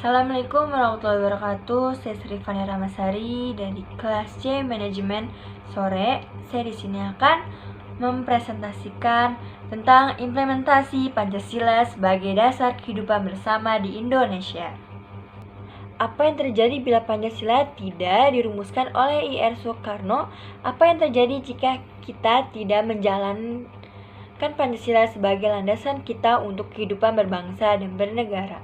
Assalamualaikum warahmatullahi wabarakatuh. Saya Sri Fani Ramasari dari kelas C Manajemen Sore. Saya di sini akan mempresentasikan tentang implementasi Pancasila sebagai dasar kehidupan bersama di Indonesia. Apa yang terjadi bila Pancasila tidak dirumuskan oleh I.R. Soekarno? Apa yang terjadi jika kita tidak menjalankan Pancasila sebagai landasan kita untuk kehidupan berbangsa dan bernegara?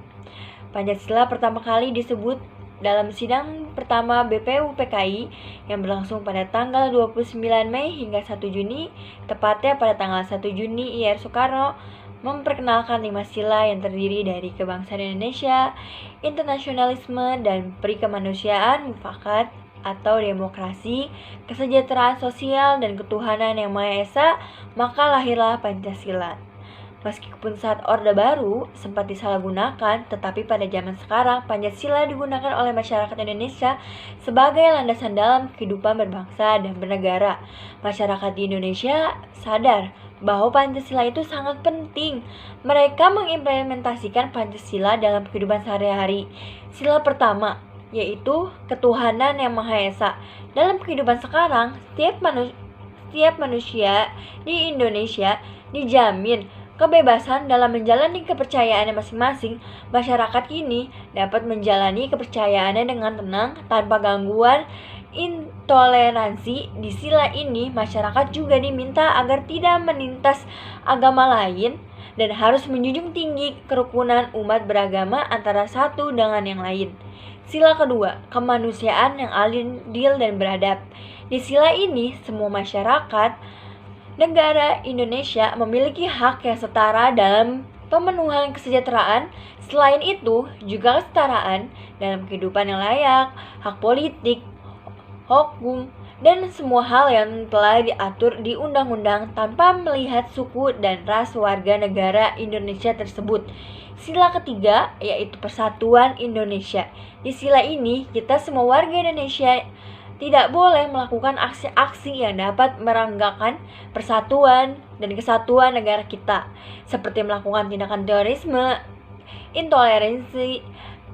Pancasila pertama kali disebut dalam sidang pertama BPUPKI yang berlangsung pada tanggal 29 Mei hingga 1 Juni, tepatnya pada tanggal 1 Juni I.R. Soekarno memperkenalkan 5 sila yang terdiri dari kebangsaan Indonesia, internasionalisme dan perikemanusiaan, mufakat atau demokrasi, kesejahteraan sosial dan ketuhanan yang Maha Esa, maka lahirlah Pancasila. Meskipun saat Orde Baru sempat disalahgunakan, tetapi pada zaman sekarang Pancasila digunakan oleh masyarakat Indonesia sebagai landasan dalam kehidupan berbangsa dan bernegara. Masyarakat di Indonesia sadar bahwa Pancasila itu sangat penting. Mereka mengimplementasikan Pancasila dalam kehidupan sehari-hari. Sila pertama yaitu ketuhanan yang Maha Esa. Dalam kehidupan sekarang, setiap manusia di Indonesia dijamin kebebasan dalam menjalani kepercayaannya masing-masing. Masyarakat kini dapat menjalani kepercayaannya dengan tenang tanpa gangguan intoleransi. Di sila ini, masyarakat juga diminta agar tidak menindas agama lain dan harus menjunjung tinggi kerukunan umat beragama antara satu dengan yang lain. Sila kedua, kemanusiaan yang adil dan beradab. Di sila ini, semua masyarakat negara Indonesia memiliki hak yang setara dalam pemenuhan kesejahteraan. Selain itu, juga kesetaraan dalam kehidupan yang layak, hak politik, hukum, dan semua hal yang telah diatur di undang-undang tanpa melihat suku dan ras warga negara Indonesia tersebut. Sila ketiga yaitu persatuan Indonesia. Di sila ini, kita semua warga Indonesia tidak boleh melakukan aksi-aksi yang dapat merenggakan persatuan dan kesatuan negara kita, seperti melakukan tindakan terorisme, intoleransi,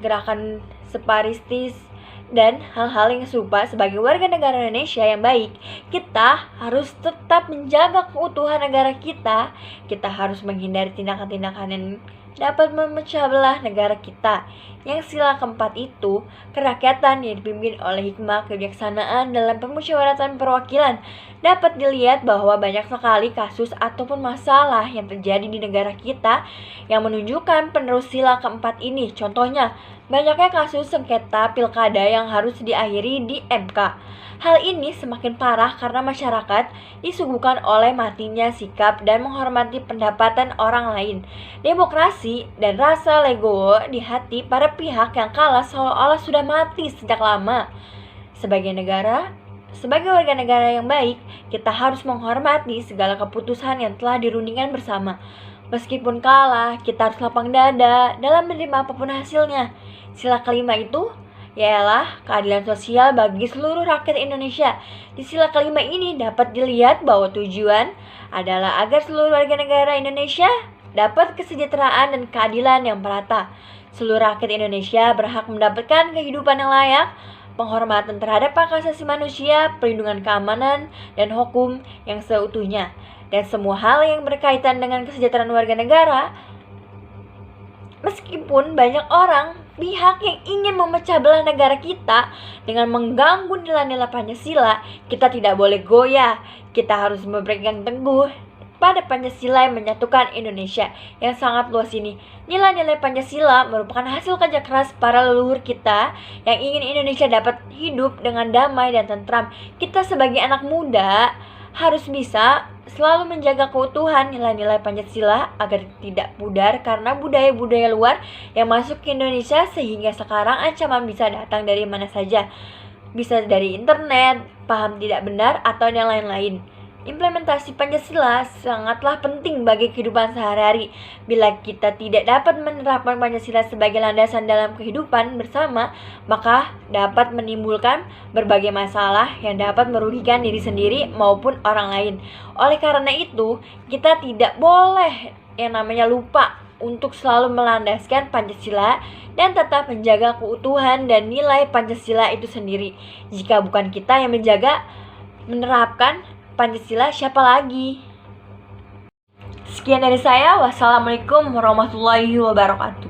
gerakan separatis, dan hal-hal yang serupa. Sebagai warga negara Indonesia yang baik, kita harus tetap menjaga keutuhan negara kita. Kita harus menghindari tindakan-tindakan yang dapat memecah belah negara kita. Yang sila keempat itu, kerakyatan yang dipimpin oleh hikmah kebijaksanaan dalam permusyawaratan perwakilan. Dapat dilihat bahwa banyak sekali kasus ataupun masalah yang terjadi di negara kita yang menunjukkan penerus sila keempat ini. Contohnya, banyaknya kasus sengketa pilkada yang harus diakhiri di MK. Hal ini semakin parah karena masyarakat disuguhkan oleh matinya sikap dan menghormati pendapatan orang lain. Demokrasi dan rasa legowo di hati para pihak yang kalah seolah-olah sudah mati sejak lama. Sebagai warga negara yang baik, kita harus menghormati segala keputusan yang telah dirundingkan bersama. Meskipun kalah, kita harus lapang dada dalam menerima apapun hasilnya. Sila kelima itu ialah keadilan sosial bagi seluruh rakyat Indonesia. Di sila kelima ini dapat dilihat bahwa tujuan adalah agar seluruh warga negara Indonesia dapat kesejahteraan dan keadilan yang merata. Seluruh rakyat Indonesia berhak mendapatkan kehidupan yang layak, penghormatan terhadap hak asasi manusia, perlindungan keamanan, dan hukum yang seutuhnya. Dan semua hal yang berkaitan dengan kesejahteraan warga negara. Meskipun banyak pihak yang ingin memecah belah negara kita dengan mengganggu nilai-nilai Pancasila, kita tidak boleh goyah. Kita harus berpegang teguh pada Pancasila yang menyatukan Indonesia yang sangat luas ini. Nilai-nilai Pancasila merupakan hasil kerja keras para leluhur kita yang ingin Indonesia dapat hidup dengan damai dan tentram. Kita sebagai anak muda harus bisa selalu menjaga keutuhan nilai-nilai Pancasila agar tidak pudar karena budaya-budaya luar yang masuk ke Indonesia, sehingga sekarang ancaman bisa datang dari mana saja. Bisa dari internet, paham tidak benar, atau yang lain-lain. Implementasi Pancasila sangatlah penting bagi kehidupan sehari-hari. Bila kita tidak dapat menerapkan Pancasila sebagai landasan dalam kehidupan bersama, maka dapat menimbulkan berbagai masalah yang dapat merugikan diri sendiri maupun orang lain. Oleh karena itu, kita tidak boleh yang namanya lupa untuk selalu melandaskan Pancasila dan tetap menjaga keutuhan dan nilai Pancasila itu sendiri. Jika bukan kita yang menjaga, menerapkan Pancasila, siapa lagi? Sekian dari saya. Wassalamualaikum warahmatullahi wabarakatuh.